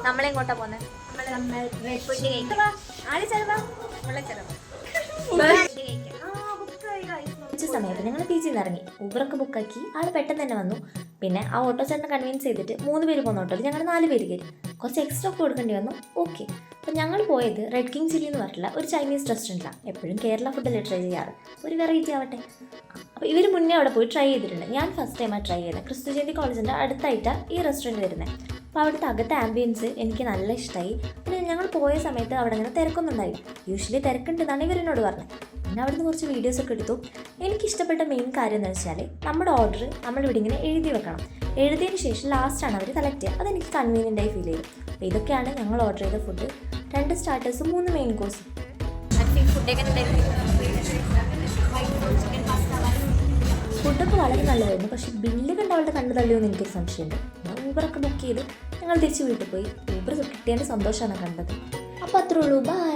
നമ്മളെങ്ങോട്ടാ പോന്നെ? ഉച്ച സമയത്ത് ഞങ്ങൾ പി ജിന്ന് ഇറങ്ങി. ഊബറൊക്കെ ബുക്കാക്കി. ആൾ പെട്ടെന്ന് തന്നെ വന്നു. പിന്നെ ആ ഓട്ടോ ചേട്ടനെ കൺവിൻസ് ചെയ്തിട്ട് 3 പേര് പോകുന്ന ഓട്ടോയിൽ ഞങ്ങൾ 4 പേര് കയറി. കുറച്ച് എക്സ്ട്രാ ഒക്കെ കൊടുക്കേണ്ടി വന്നു. ഓക്കെ. അപ്പോൾ ഞങ്ങൾ പോയത് റെഡ് കിങ് ചില്ലി എന്ന് പറഞ്ഞിട്ടുള്ള ഒരു ചൈനീസ് റെസ്റ്റോറൻറ്റിലാണ്. എപ്പോഴും കേരള ഫുഡല്ലേ ട്രൈ ചെയ്യാറ്, ഒരു വെറൈറ്റി ആവട്ടെ. അപ്പോൾ ഇവർ മുന്നേ അവിടെ പോയി ട്രൈ ചെയ്തിട്ടുണ്ട്. ഞാൻ ഫസ്റ്റ് ടൈമാണ് ട്രൈ ചെയ്യുന്നത്. ക്രിസ്തു ജയന്തി കോളേജിൻ്റെ അടുത്തായിട്ടാണ് ഈ റെസ്റ്റോറൻറ്റ് വരുന്നത്. അപ്പോൾ അവിടുത്തെ അകത്തെ ആംബിയൻസ് എനിക്ക് നല്ല ഇഷ്ടമായി. പിന്നെ ഞങ്ങൾ പോയ സമയത്ത് അവിടെ അങ്ങനെ തിരക്കൊന്നും ഉണ്ടായില്ല. യൂഷ്വലി തിരക്കുണ്ടെന്നാണ് ഇവരെന്നോട് പറഞ്ഞത്. പിന്നെ അവിടുന്ന് കുറച്ച് വീഡിയോസൊക്കെ എടുത്തു. എനിക്കിഷ്ടപ്പെട്ട മെയിൻ കാര്യം എന്ന് വെച്ചാൽ നമ്മുടെ ഓർഡർ നമ്മളിവിടെ ഇങ്ങനെ എഴുതി വെക്കണം. എഴുതിയതിന് ശേഷം ലാസ്റ്റാണ് അവർ കളക്ട് ചെയ്യുക. അതെനിക്ക് കൺവീനിയൻ്റായി ഫീൽ ചെയ്തു. അപ്പോൾ ഇതൊക്കെയാണ് ഞങ്ങൾ ഓർഡർ ചെയ്ത ഫുഡ്. 2 സ്റ്റാർട്ടേഴ്സും 3 മെയിൻ കോഴ്സും. ഫുഡൊക്കെ വളരെ നല്ലതായിരുന്നു. പക്ഷേ ബില്ല് കണ്ട് അവളുടെ കണ്ടു തള്ളിയോന്ന് എനിക്കൊരു സംശയമുണ്ട്. ഞാൻ ഊബറൊക്കെ ബുക്ക് ചെയ്ത് ഞങ്ങൾ തിരിച്ച് വീട്ടിൽ പോയി. ഊബർ കിട്ടിയതിൻ്റെ സന്തോഷമാണ് കണ്ടത്. അപ്പോൾ അത്രേ ഉള്ളൂ. ബൈ.